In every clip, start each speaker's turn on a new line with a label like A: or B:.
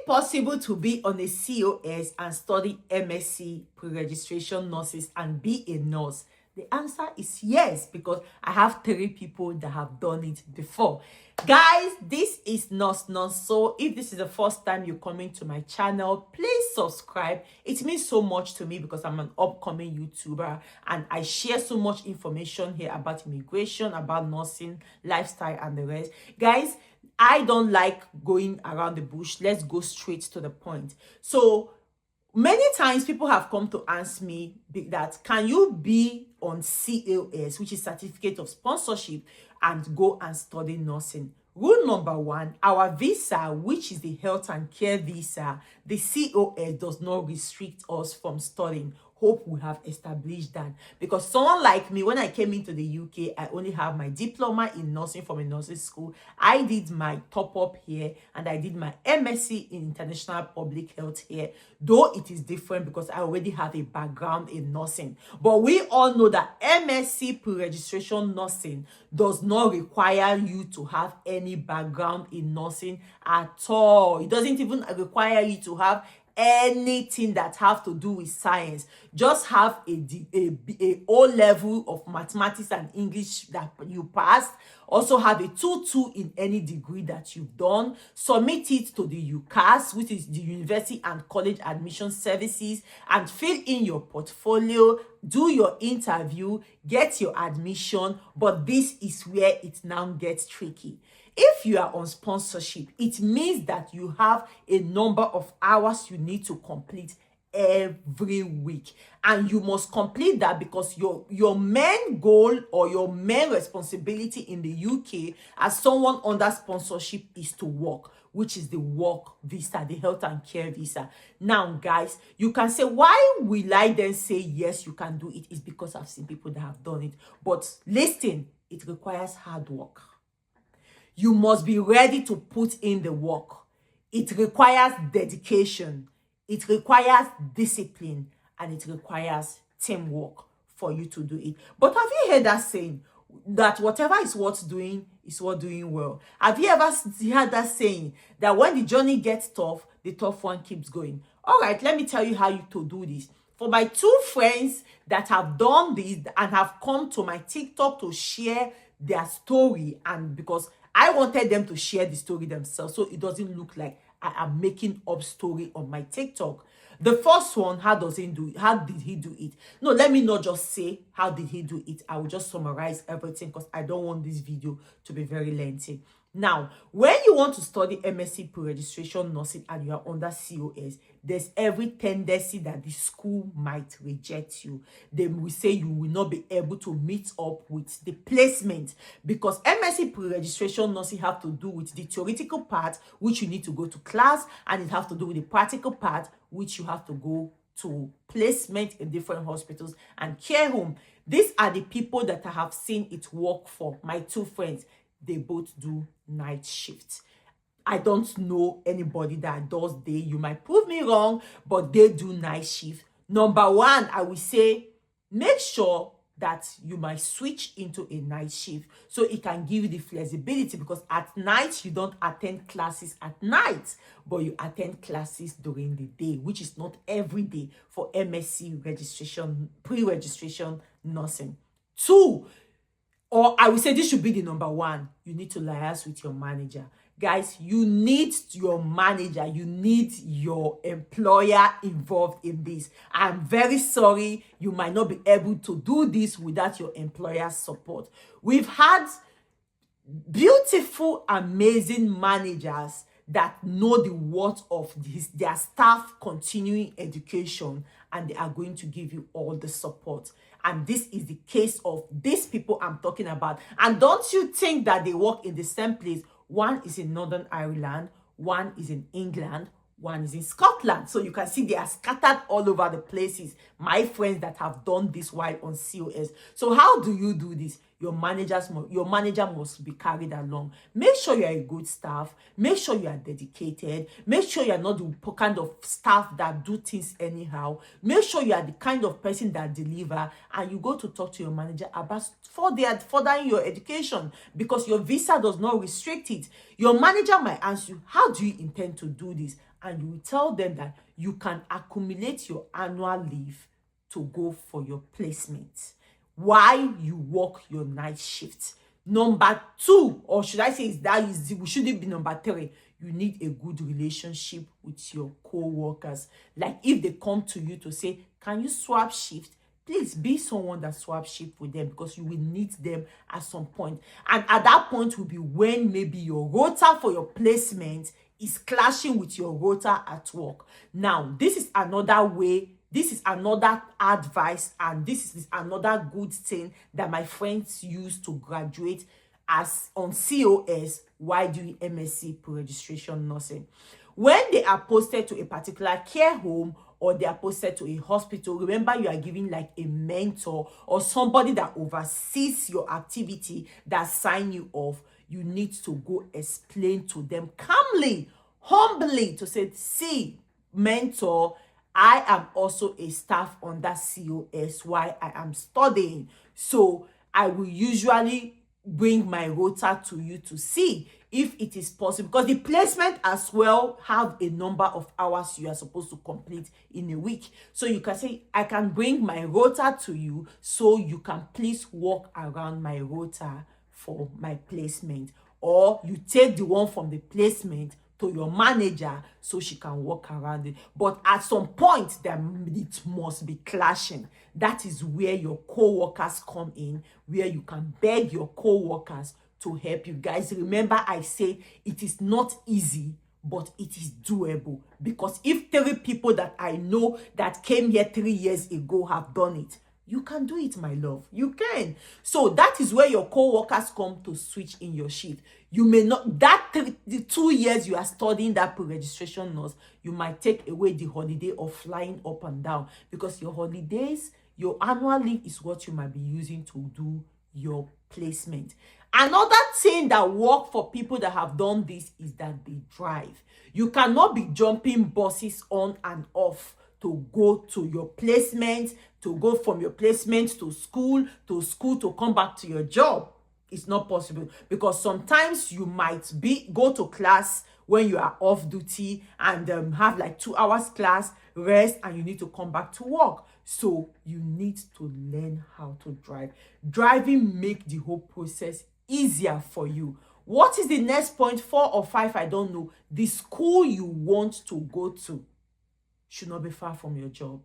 A: it possible to be on a COS and study MSc pre-registration nurses and be a nurse? The answer is yes, because I have 3 people that have done it before. Guys, this is Nurse. So if this is the first time you're coming to my channel, please subscribe. It means so much to me because I'm an upcoming YouTuber and I share so much information here about immigration, about nursing, lifestyle, and the rest. Guys, I don't like going around the bush. Let's go straight to the point. So many times people have come to ask me that, can you be on COS, which is Certificate of Sponsorship, and go and study nursing? Rule number 1, our visa, which is the health and care visa, the COS does not restrict us from studying. Hope we have established that, because someone like me, when I came into the UK, I only have my diploma in nursing from a nursing school. I did my top up here and I did my MSc in international public health here, though it is different because I already have a background in nursing. But we all know that MSc pre-registration nursing does not require you to have any background in nursing at all. It doesn't even require you to have anything that have to do with science. Just have a O level of mathematics and English that you passed. Also have a 2-2 in any degree that you've done. Submit it to the UCAS, which is the University and College Admission Services, and fill in your portfolio, do your interview, get your admission. But this is where it now gets tricky. If you are on sponsorship, it means that you have a number of hours you need to complete every week, and you must complete that because your main goal or your main responsibility in the UK as someone under sponsorship is to work, which is the work visa, the health and care visa. Now guys, you can say, why will I then say yes, you can do it? It's because I've seen people that have done it. But listen, it requires hard work. You must be ready to put in the work. It requires dedication. It requires discipline. And it requires teamwork for you to do it. But have you heard that saying, that whatever is worth doing is worth doing well? Have you ever heard that saying, that when the journey gets tough, the tough one keeps going? All right, let me tell you how to do this. For my 2 friends that have done this and have come to my TikTok to share their story, and because I wanted them to share the story themselves, so it doesn't look like I am making up story on my TikTok. The first one, how did he do it? No, let me not just say how did he do it. I will just summarize everything because I don't want this video to be very lengthy. Now, when you want to study MSc pre-registration nursing and you are under COS, there's every tendency that the school might reject you. They will say you will not be able to meet up with the placement, because MSc pre-registration nursing have to do with the theoretical part, which you need to go to class, and it have to do with the practical part, which you have to go to placement in different hospitals and care home. These are the people that I have seen it work for. My 2 friends, they both do night shifts. I don't know anybody that does day. You might prove me wrong, but they do night shift. Number 1, I will say, make sure that you might switch into a night shift so it can give you the flexibility, because at night you don't attend classes at night, but you attend classes during the day, which is not every day for MSc registration, pre-registration nursing. 2, or I would say this should be the number 1, you need to liaise with your manager. Guys, you need your manager, you need your employer involved in this. I'm very sorry, you might not be able to do this without your employer's support. We've had beautiful, amazing managers that know the worth of their staff continuing education, and they are going to give you all the support. And this is the case of these people I'm talking about. And don't you think that they work in the same place? One is in Northern Ireland, one is in England, one is in Scotland. So you can see they are scattered all over the places. My friends that have done this while on COS. So how do you do this? your manager must be carried along. Make sure you're a good staff. Make sure you are dedicated. Make sure you're not the kind of staff that do things anyhow. Make sure you are the kind of person that deliver, and you go to talk to your manager about furthering your education, because your visa does not restrict it. Your manager might ask you, how do you intend to do this? And you will tell them that you can accumulate your annual leave to go for your placement while you work your night shift. Number 2, or should I say, should it be number 3? You need a good relationship with your co-workers. Like if they come to you to say, can you swap shift? Please be someone that swaps shift with them, because you will need them at some point. And at that point will be when maybe your rota for your placement is clashing with your rota at work. Now, this is another way, this is another advice, and this is another good thing that my friends use to graduate as on COS while doing MSc pre-registration nursing. When they are posted to a particular care home or they are posted to a hospital, remember you are giving like a mentor or somebody that oversees your activity, that sign you off. You need to go explain to them calmly, humbly, to say, see, mentor, I am also a staff under COS while I am studying. So I will usually bring my rota to you to see if it is possible, because the placement as well have a number of hours you are supposed to complete in a week. So you can say, I can bring my rota to you so you can please walk around my rota for my placement, or you take the one from the placement to your manager so she can walk around it. But at some point, it must be clashing. That is where your co-workers come in, where you can beg your co-workers to help you. Guys, remember I say it is not easy, but it is doable. Because if 3 people that I know that came here 3 years ago have done it, you can do it, my love. You can. So that is where your co-workers come to switch in your shift. You may not, the 2 years you are studying that pre-registration nurse, you might take away the holiday of flying up and down, because your holidays, your annual leave is what you might be using to do your placement. Another thing that works for people that have done this is that they drive. You cannot be jumping buses on and off to go to your placement, to go from your placement to school to come back to your job. It's not possible, because sometimes you might go to class when you are off duty and have like 2 hours class, rest, and you need to come back to work. So you need to learn how to drive. Driving makes the whole process easier for you. What is the next point? 4 or 5, I don't know. The school you want to go to should not be far from your job.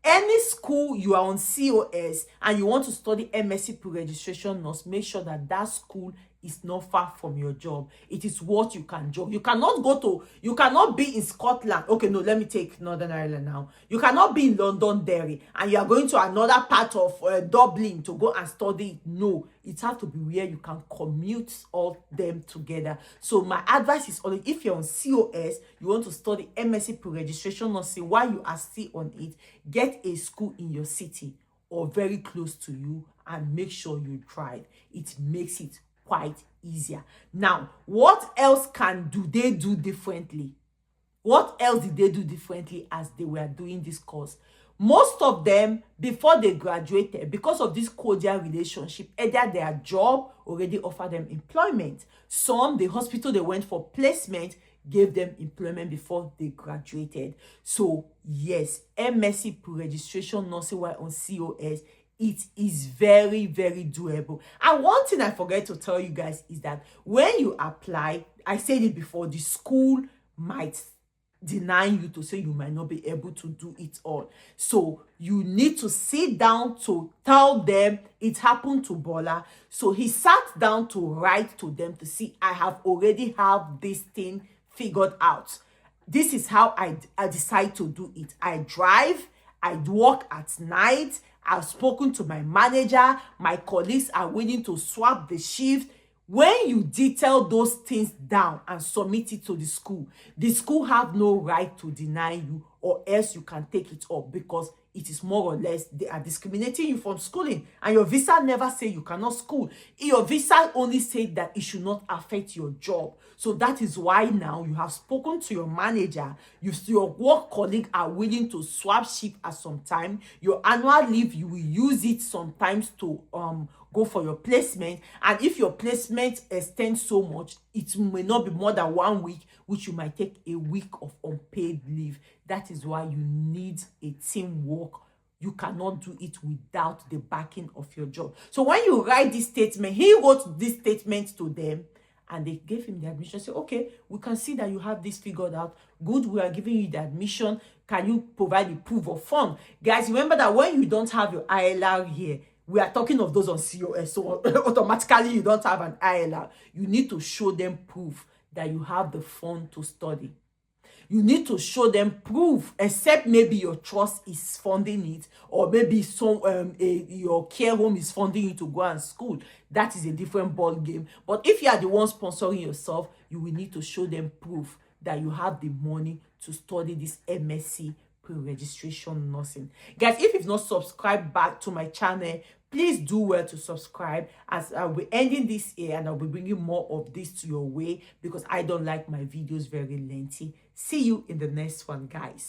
A: Any school you are on COS and you want to study MSc pre-registration nurse, make sure that that school is not far from your job. It is what you can do. You cannot be in Scotland. Okay, no, let me take Northern Ireland now. You cannot be in Londonderry and you are going to another part of Dublin to go and study. No, it has to be where you can commute all them together. So my advice is always, if you're on COS, you want to study MSc pre-registration nursing while you are still on it, get a school in your city or very close to you and make sure you drive. It makes it quite easier. Now, what else they do differently? What else did they do differently as they were doing this course? Most of them, before they graduated, because of this cordial relationship, either their job already offered them employment. Some, the hospital they went for placement gave them employment before they graduated. So yes, MSc pre-registration nursing while on COS, it is very, very doable. And one thing I forget to tell you guys is that when you apply, I said it before, the school might deny you, to say you might not be able to do it all. So you need to sit down to tell them. It happened to Bola. So he sat down to write to them to see, I have already have this thing figured out. This is how I decide to do it. I drive, I work at night, I've spoken to my manager, my colleagues are willing to swap the shift. When you detail those things down and submit it to the school have no right to deny you, or else you can take it up, because it is more or less they are discriminating you from schooling, and your visa never say you cannot school. Your visa only said that it should not affect your job. So that is why now you have spoken to your manager, your work colleague are willing to swap shift at some time. Your annual leave, you will use it sometimes to go for your placement, and if your placement extends so much, it may not be more than 1 week, which you might take a week of unpaid leave. That is why you need a teamwork. You cannot do it without the backing of your job. So when you write this statement, he wrote this statement to them, and they gave him the admission. Say, okay, we can see that you have this figured out. Good, we are giving you the admission. Can you provide the proof of fund? Guys, remember that when you don't have your ILR here, we are talking of those on COS, so automatically you don't have an ILR. You need to show them proof that you have the fund to study. You need to show them proof, except maybe your trust is funding it, or maybe your care home is funding you to go and school. That is a different ball game. But if you are the one sponsoring yourself, you will need to show them proof that you have the money to study this MSc pre-registration nursing. Guys, if you've not subscribed back to my channel, please do well to subscribe, as I'll be ending this here and I'll be bringing more of this to your way, because I don't like my videos very lengthy. See you in the next one, guys.